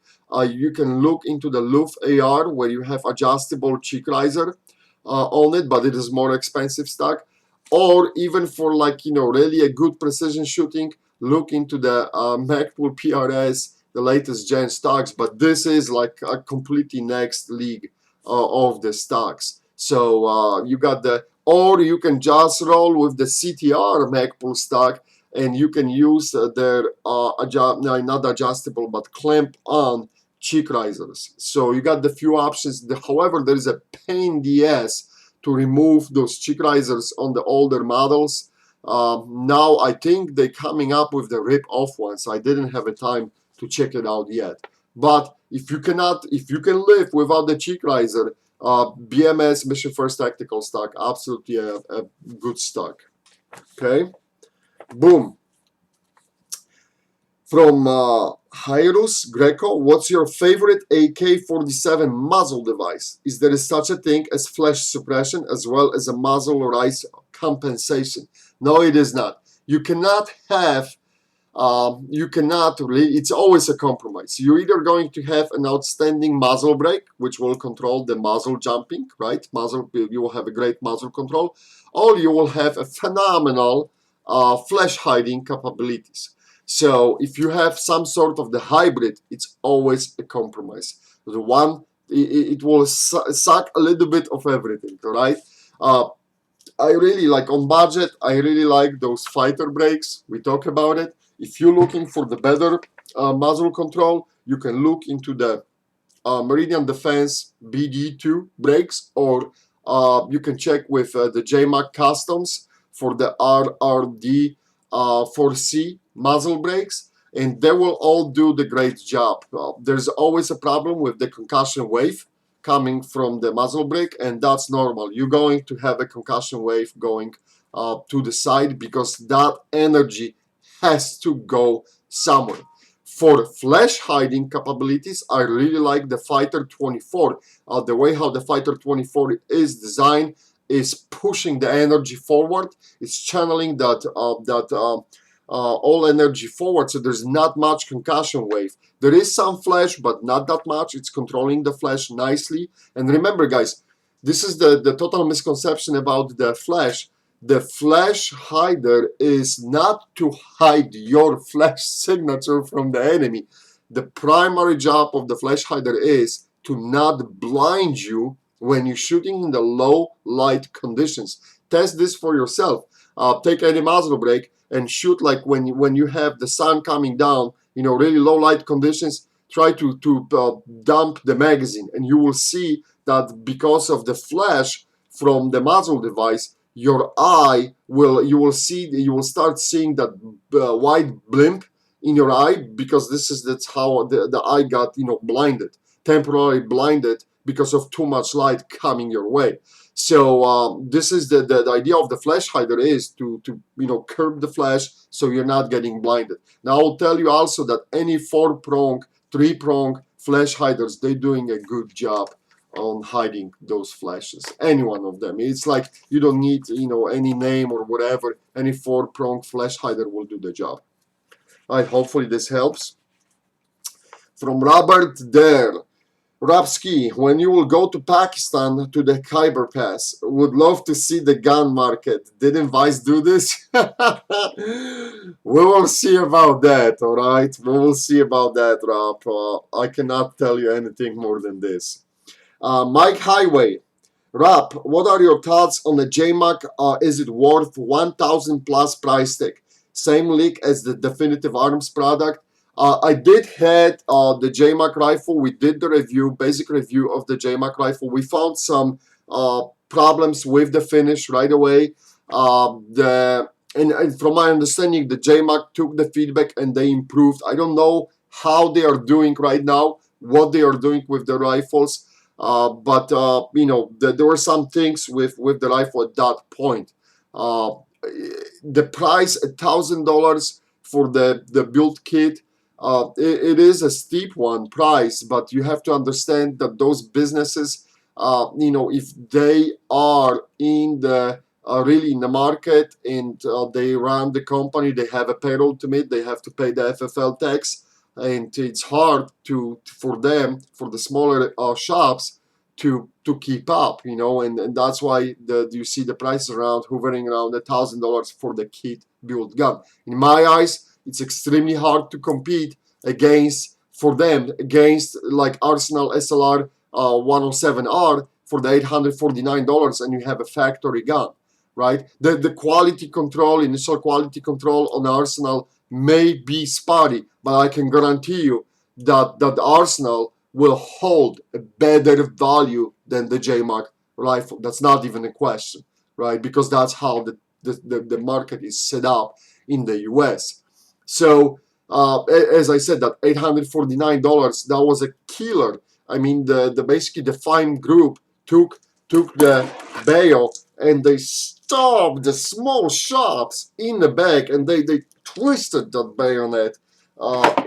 you can look into the Luf AR where you have adjustable cheek riser on it, but it is more expensive stock. Or even for really a good precision shooting, look into the Magpul PRS, the latest gen stocks. But this is like a completely next league of the stocks. So you got or you can just roll with the CTR Magpul stock, and you can use their not adjustable but clamp on cheek risers. So you got the few options. However, there is a pain in the ass to remove those cheek risers on the older models. Now I think they're coming up with the rip-off ones. I didn't have a time to check it out yet. But if you can live without the cheek riser, BMS Mission First Tactical stock, absolutely a good stock. Okay, boom. From Jairus Greco, what's your favorite AK-47 muzzle device? Is there such a thing as flash suppression as well as a muzzle rise compensation? No, it is not. You cannot have, it's always a compromise. You're either going to have an outstanding muzzle brake, which will control the muzzle jumping, right? You will have a great muzzle control, or you will have a phenomenal flash hiding capabilities. So if you have some sort of the hybrid, it's always a compromise. The one, it will suck a little bit of everything, right? I really like on budget, I really like those fighter brakes. We talk about it. If you're looking for the better muzzle control, you can look into the Meridian Defense BD2 brakes, or you can check with the JMAC Customs for the RRD 4C muzzle brakes, and they will all do the great job. There's always a problem with the concussion wave coming from the muzzle brake, and that's normal. You're going to have a concussion wave going to the side because that energy has to go somewhere. For flash hiding capabilities, I really like the Fighter 24. The way how the Fighter 24 is designed is pushing the energy forward. It's channeling that all energy forward, so there's not much concussion wave. There is some flash, but not that much. It's controlling the flash nicely. And remember, guys, this is the total misconception about the flash. The flash hider is not to hide your flash signature from the enemy. The primary job of the flash hider is to not blind you when you're shooting in the low light conditions. Test this for yourself. Take any muzzle brake and shoot like when you have the sun coming down, really low light conditions. Try to dump the magazine, and you will see that because of the flash from the muzzle device, your eye you will start seeing that white blimp in your eye, because that's how the eye got blinded, temporarily blinded because of too much light coming your way. So this is the idea of the flash hider, is to curb the flash so you're not getting blinded. Now I'll tell you also that any 4-prong, 3-prong flash hiders, they're doing a good job on hiding those flashes. Any one of them. It's like you don't need any name or whatever. Any 4-prong flash hider will do the job. Alright, hopefully this helps. From Robert Dare. Rapsky, when you will go to Pakistan to the Khyber Pass, would love to see the gun market. Didn't Vice do this? We will see about that, alright? We will see about that, Rap. I cannot tell you anything more than this. Mike Highway, Rap, what are your thoughts on the JMAC? Is it worth 1,000 plus price tag? Same leak as the Definitive Arms product. I did had the JMAC rifle. We did the review, basic review of the JMAC rifle. We found some problems with the finish right away. And from my understanding, the JMAC took the feedback and they improved. I don't know how they are doing right now, what they are doing with the rifles. But you know, there were some things with the rifle at that point. The price, $1,000 for the build kit, it is a steep one price, but you have to understand that those businesses, you know, if they are in the really in the market and they run the company, they have a payroll to meet, they have to pay the FFL tax, and it's hard for them, for the smaller shops, to keep up, you know, and that's why you see the prices around hovering around $1,000 for the kit build gun. In my eyes, it's extremely hard to compete against for them against like Arsenal SLR 107R for the $849, and you have a factory gun, right? The quality control, initial quality control on Arsenal may be spotty, but I can guarantee you that the Arsenal will hold a better value than the JMAC rifle. That's not even a question, right? Because that's how the market is set up in the US. So as I said, that $849, that was a killer. I mean, the basically the Fine Group took the bail and they stopped the small shops in the back and they twisted that bayonet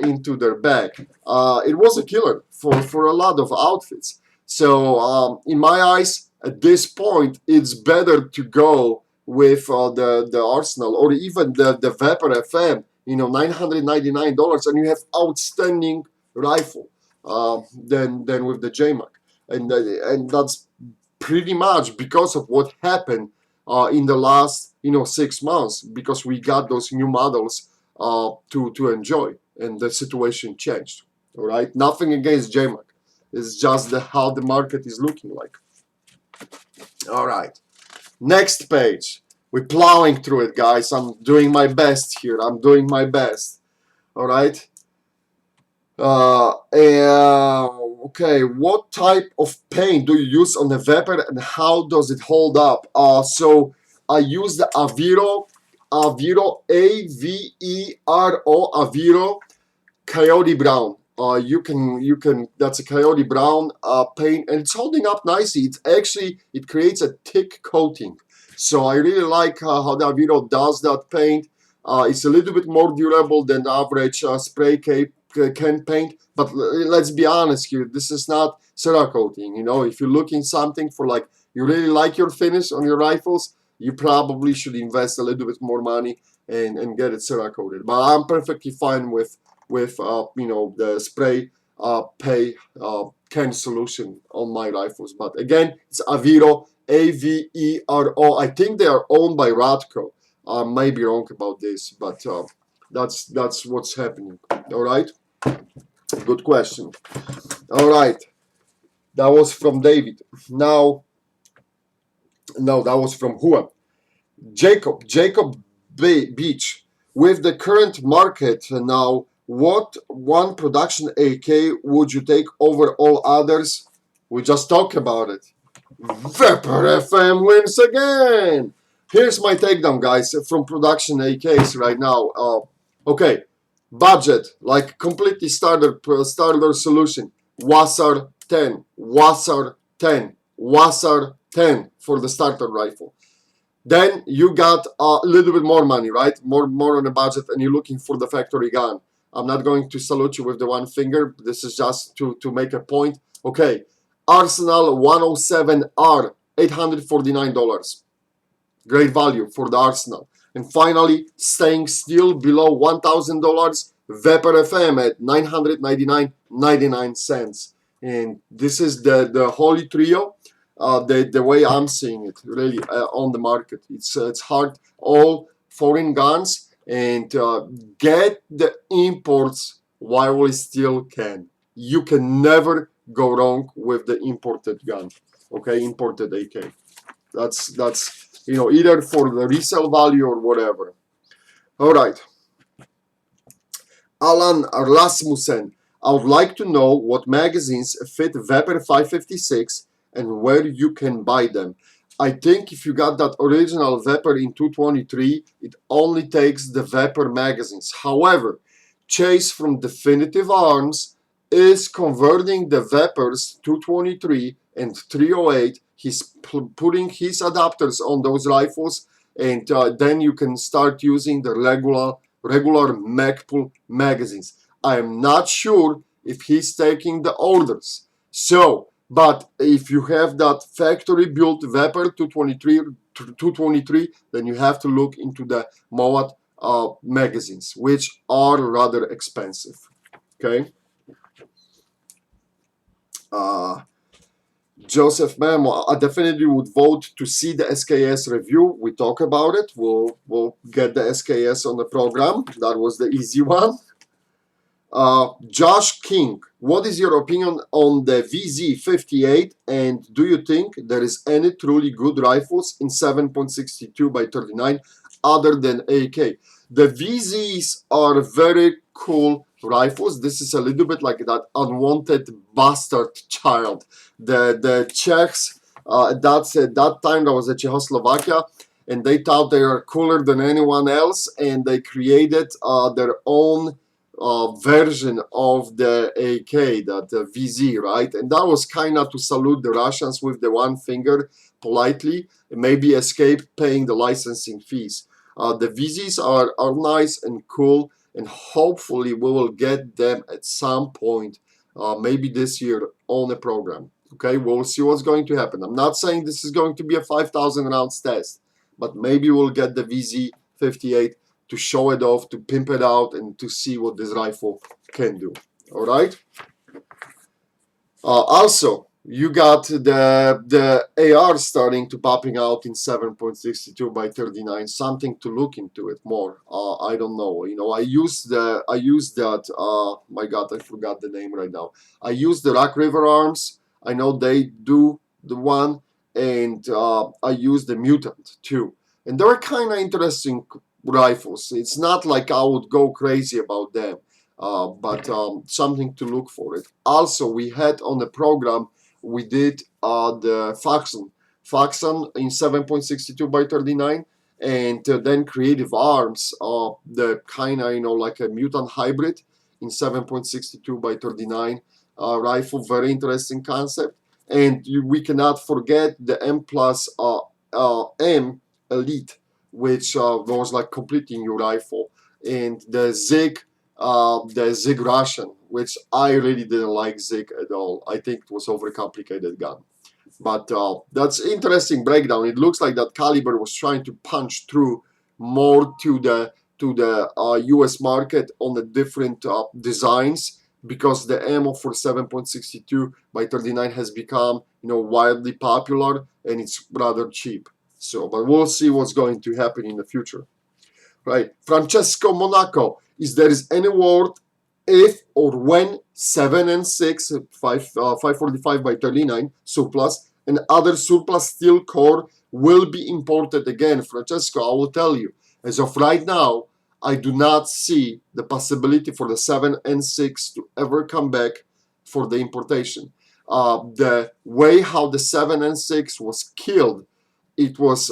into their back. It was a killer for a lot of outfits. So in my eyes, at this point, it's better to go with the Arsenal or even the Vapor FM. You know, $999, and you have outstanding rifle than with the JMAC, and that's pretty much because of what happened in the last 6 months, because we got those new models to enjoy, and the situation changed. All right, nothing against JMAC, it's just how the market is looking like. All right, next page. We're plowing through it, guys. I'm doing my best here. I'm doing my best. All right. Okay, what type of paint do you use on the Vapor and how does it hold up? So I use the Aviro Avero Aviro Coyote Brown. You can that's a Coyote Brown paint, and it's holding up nicely. It creates a thick coating. So I really like how the Aviro does that paint. It's a little bit more durable than the average spray can paint, but let's be honest here, this is not Cerakoting. You know, if you're looking something for like, you really like your finish on your rifles, you probably should invest a little bit more money and get it Cerakoted. But I'm perfectly fine with the spray can solution on my rifles. But again, it's Avero, Avero. I think they are owned by Radco. I may be wrong about this, but that's what's happening. All right, good question. All right, that was from David. No, that was from Juan. Jacob Beach. With the current market now, what one production AK would you take over all others? We just talked about it. Vapor FM wins again. Here's my takedown, guys, from production AKs right now. Okay, budget, like completely starter solution. Wasar 10, Wasar 10, Wasar 10 for the starter rifle. Then you got a little bit more money, right? More on a budget, and you're looking for the factory gun. I'm not going to salute you with the one finger. This is just to make a point. Okay, Arsenal 107R, $849. Great value for the Arsenal. And finally, staying still below $1,000, Vapor FM at $999.99. And this is the holy trio. The way I'm seeing it, really, on the market. It's hard. All foreign guns, and get the imports while we still can. You can never go wrong with the imported gun. Okay, imported AK. That's either for the resale value or whatever. All right. Alan Rasmussen, I would like to know what magazines fit Weber 556 and where you can buy them. I think if you got that original Weber in 223, it only takes the Weber magazines. However, Chase from Definitive Arms is converting the Webers 223 and 308. He's putting his adapters on those rifles, and then you can start using the regular Magpul magazines. I am not sure if he's taking the orders. So, but if you have that factory built Weber 223, then you have to look into the Moat magazines, which are rather expensive. Okay. Joseph Memo, I definitely would vote to see the SKS review. We talk about it. We'll get the SKS on the program. That was the easy one. Josh King, what is your opinion on the VZ58, and do you think there is any truly good rifles in 7.62 by 39 other than AK? The VZs are very cool rifles. This is a little bit like that unwanted bastard child. The Czechs, at that time, that was the Czechoslovakia, and they thought they were cooler than anyone else, and they created their own version of the AK, that VZ, right? And that was kind of to salute the Russians with the one finger politely, and maybe escape paying the licensing fees. The VZs are nice and cool, and hopefully we will get them at some point, maybe this year on the program. Okay, we'll see what's going to happen. I'm not saying this is going to be a 5,000 rounds test, but maybe we'll get the VZ58 to show it off, to pimp it out, and to see what this rifle can do. All right. Also, you got the AR starting to popping out in 7.62 by 39. Something to look into it more. I don't know. I use that. My God, I forgot the name right now. I use the Rock River Arms. I know they do the one, and I use the Mutant too. And they're kind of interesting rifles. It's not like I would go crazy about them, but something to look for it. Also, we had on the program, we did the Faxon in 7.62 by 39, and then Creative Arms, the kind of like a Mutant hybrid in 7.62 by 39 rifle. Very interesting concept. And we cannot forget the M Plus M Elite, which was like completely new rifle, and the Zig Russian, which I really didn't like Zig at all. I think it was overcomplicated gun. But that's interesting breakdown. It looks like that Caliber was trying to punch through more to the U.S. market on the different designs, because the ammo for 7.62 by 39 has become wildly popular, and it's rather cheap. So, but we'll see what's going to happen in the future. Right. Francesco Monaco, is there any word if or when 7 and 6 545 by 39 surplus and other surplus steel core will be imported again? Francesco, I will tell you, as of right now, I do not see the possibility for the 7 and 6 to ever come back for the importation. The way how the 7 and 6 was killed, it was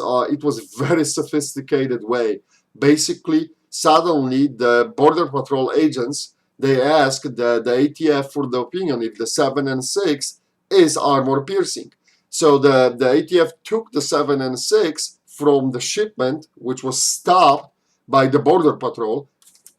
very sophisticated way. Basically, suddenly the Border Patrol agents, they asked the ATF for the opinion if the 7 and 6 is armor piercing. So the ATF took the 7 and 6 from the shipment, which was stopped by the Border Patrol,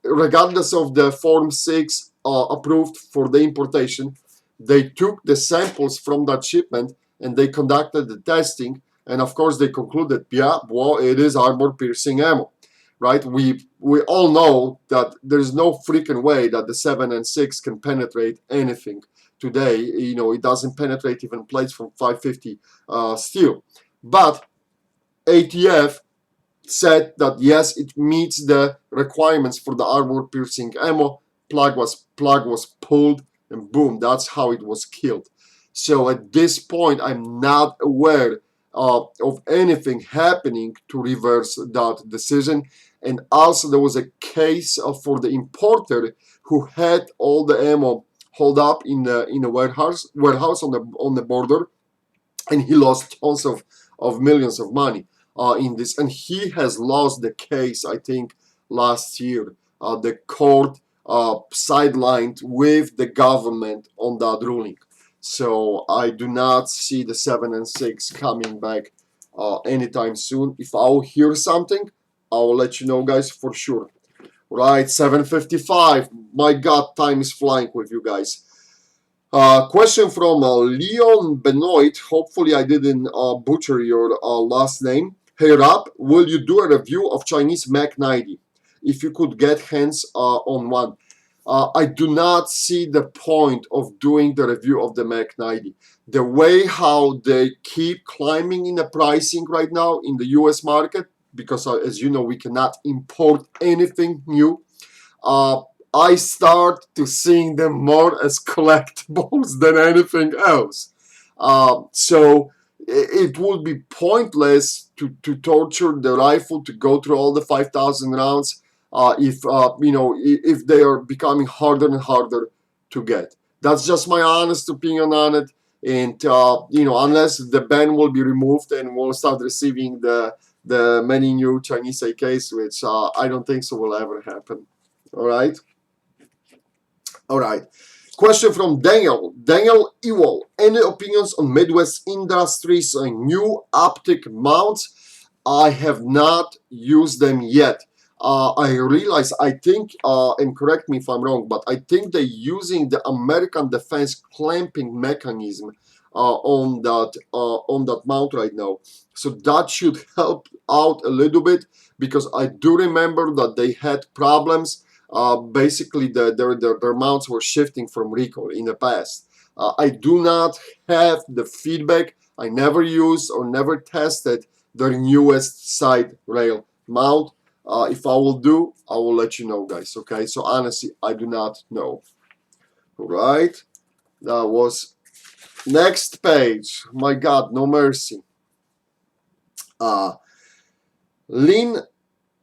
regardless of the Form 6 approved for the importation. They took the samples from that shipment and they conducted the testing. And of course, they concluded, yeah, well, it is armor-piercing ammo, right? We all know that there's no freaking way that the 7 and 6 can penetrate anything today. It doesn't penetrate even plates from 550 steel. But ATF said that yes, it meets the requirements for the armor-piercing ammo. Plug was pulled, and boom, that's how it was killed. So at this point, I'm not aware of anything happening to reverse that decision. And also, there was a case for the importer who had all the ammo hold up in a warehouse on the border, and he lost tons of millions of money in this, and he has lost the case, I think, last year. The court sidelined with the government on that ruling. So I do not see the 7 and 6 coming back anytime soon. If I'll hear something, I'll let you know, guys, for sure. Right, 7:55. My God, time is flying with you guys. Question from Leon Benoit. Hopefully, I didn't butcher your last name. Hey, Rob, will you do a review of Chinese Mac 90 if you could get hands on one? I do not see the point of doing the review of the Mac 90. The way how they keep climbing in the pricing right now in the US market, because as you know, we cannot import anything new. I start to seeing them more as collectibles than anything else. So it would be pointless to torture the rifle to go through all the 5,000 rounds if if they are becoming harder and harder to get. That's just my honest opinion on it. And unless the ban will be removed and we'll start receiving the many new Chinese AKs, which I don't think so will ever happen. All right. All right. Question from Daniel. Daniel Ewell. Any opinions on Midwest Industries new optic mounts? I have not used them yet. I realize, I think, and correct me if I'm wrong, but I think they're using the American Defense clamping mechanism on that mount right now. So that should help out a little bit, because I do remember that they had problems. Basically, their mounts were shifting from recoil in the past. I do not have the feedback. I never used or never tested their newest side rail mount. If I will do, I will let you know, guys. Okay, so honestly, I do not know. All right, that was next page. My God, no mercy. Lynn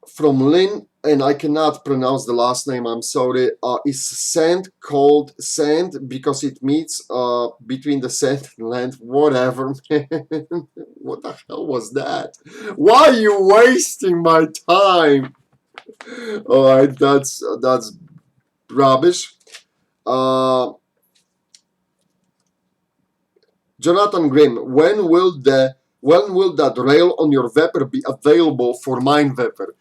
from Lynn, and I cannot pronounce the last name, I'm sorry, is sand called sand because it meets between the sand and land, whatever. What the hell was that? Why are you wasting my time? Alright, that's rubbish. Jonathan Grimm, when will that rail on your Vapor be available for mine Vapor?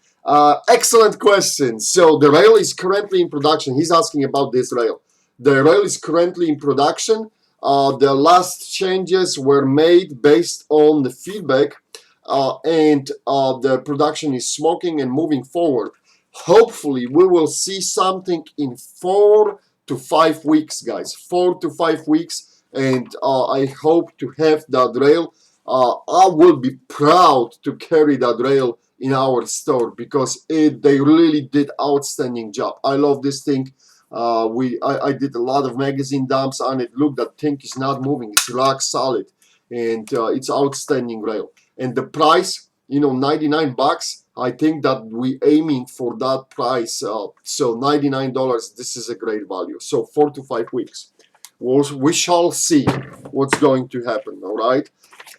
Excellent question. So the rail is currently in production. He's asking about this rail. The rail is currently in production. The last changes were made based on the feedback, and the production is smoking and moving forward. Hopefully, we will see something in 4 to 5 weeks, guys. 4 to 5 weeks, and I hope to have that rail. I will be proud to carry that rail in our store, because they really did outstanding job. I love this thing. I did a lot of magazine dumps on it. Look, that thing is not moving. It's rock solid, and it's outstanding rail. And the price, $99. I think that we aiming for that price. So $99. This is a great value. So 4 to 5 weeks. We shall see what's going to happen. All right,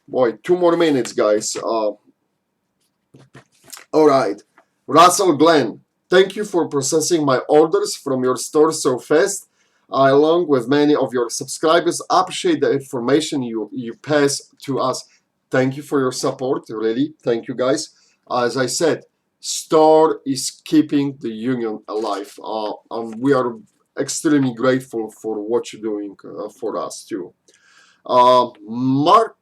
boy. 2 more minutes, guys. All right, Russell Glenn, thank you for processing my orders from your store so fast. I, along with many of your subscribers, appreciate the information you pass to us. Thank you for your support, really. Thank you, guys. As I said, store is keeping the union alive. We are extremely grateful for what you're doing for us, too. Mac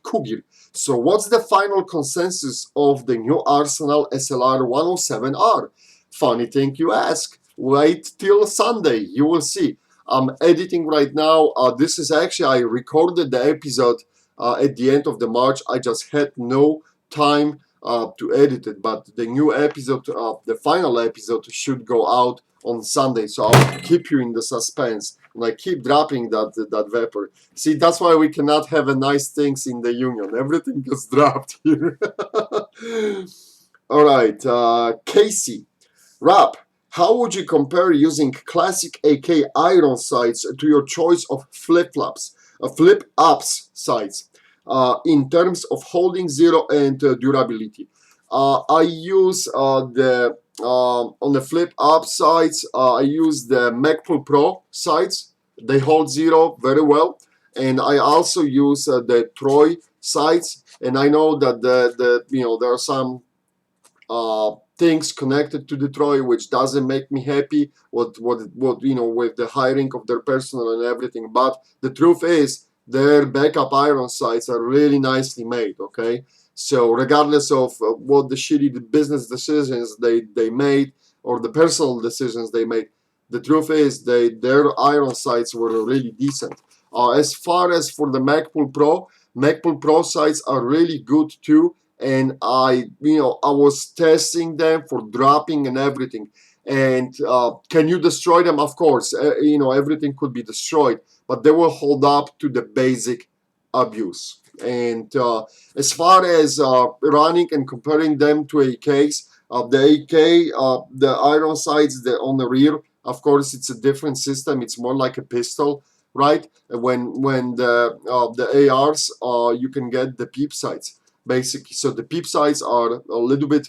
Kugir. So what's the final consensus of the new Arsenal SLR 107R? Funny thing you ask. Wait till Sunday, you will see. I'm editing right now. This is actually, I recorded the episode at the end of the March. I just had no time to edit it, but the new episode, the final episode, should go out on Sunday. So I'll keep you in the suspense Like keep dropping that vapor. See, that's why we cannot have a nice things in the union. Everything gets dropped here. All right, Casey, Rob, how would you compare using classic AK iron sights to your choice of flip-flops, flip-ups sights, in terms of holding zero and durability? I use the on the flip-up sights. I use the Magpul Pro sights. They hold zero very well, and I also use the Troy sights. And I know that there are some things connected to Detroit which doesn't make me happy what with the hiring of their personnel and everything, but the truth is their backup iron sights are really nicely made. Okay, so regardless of what the shitty business decisions they made or the personal decisions they made, the truth is their iron sights were really decent. As far as for the Magpul Pro sights are really good too, and I was testing them for dropping and everything. And can you destroy them? Of course, everything could be destroyed, but they will hold up to the basic abuse. And as far as running and comparing them to AKs, the AK, the iron sights, on the rear, of course, it's a different system. It's more like a pistol, right? When the ARs, you can get the peep sights basically. So the peep sights are a little bit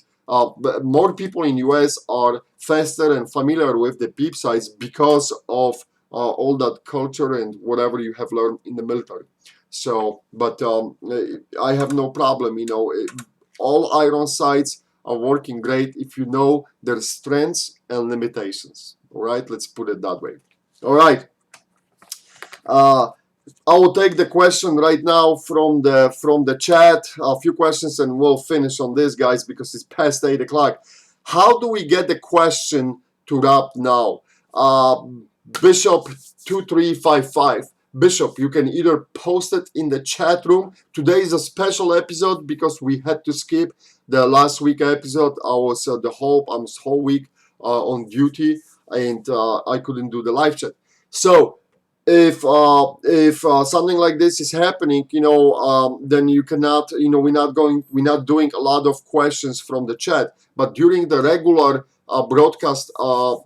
more people in US are faster and familiar with the peep sights because of all that culture and whatever you have learned in the military. So, but I have no problem. All iron sights are working great if you know their strengths and limitations. All right, let's put it that way. All right. I will take the question right now from the chat. A few questions, and we'll finish on this, guys, because it's past 8 o'clock. How do we get the question to Rob now? Bishop 2355. Bishop, you can either post it in the chat room. Today is a special episode because we had to skip the last week episode. I was the whole week on duty, and I couldn't do the live chat. So if something like this is happening, then you cannot, we're not doing a lot of questions from the chat. But during the regular broadcast, I'm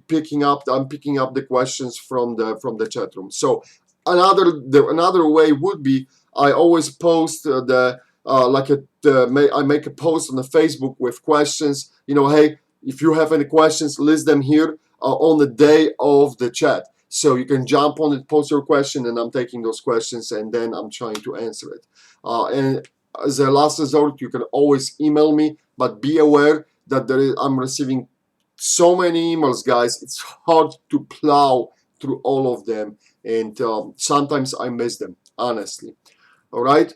picking up the questions from the chat room. So another way would be I always post I make a post on the Facebook with questions. Hey, if you have any questions, list them here on the day of the chat. So you can jump on it, post your question, and I'm taking those questions, and then I'm trying to answer it. And as a last resort, you can always email me, but be aware that I'm receiving so many emails, guys. It's hard to plow through all of them, and sometimes I miss them, honestly. All right,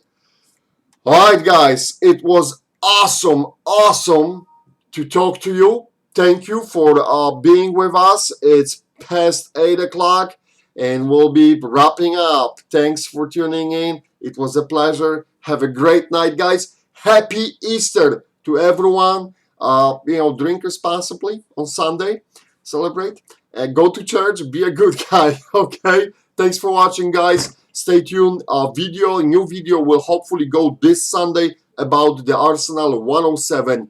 guys. It was awesome to talk to you. Thank you for being with us. It's past 8 o'clock and we'll be wrapping up. Thanks for tuning in. It was a pleasure. Have a great night, guys. Happy Easter to everyone. Drink responsibly on Sunday. Celebrate. Go to church. Be a good guy. Okay. Thanks for watching, guys. Stay tuned. New video will hopefully go this Sunday about the Arsenal 107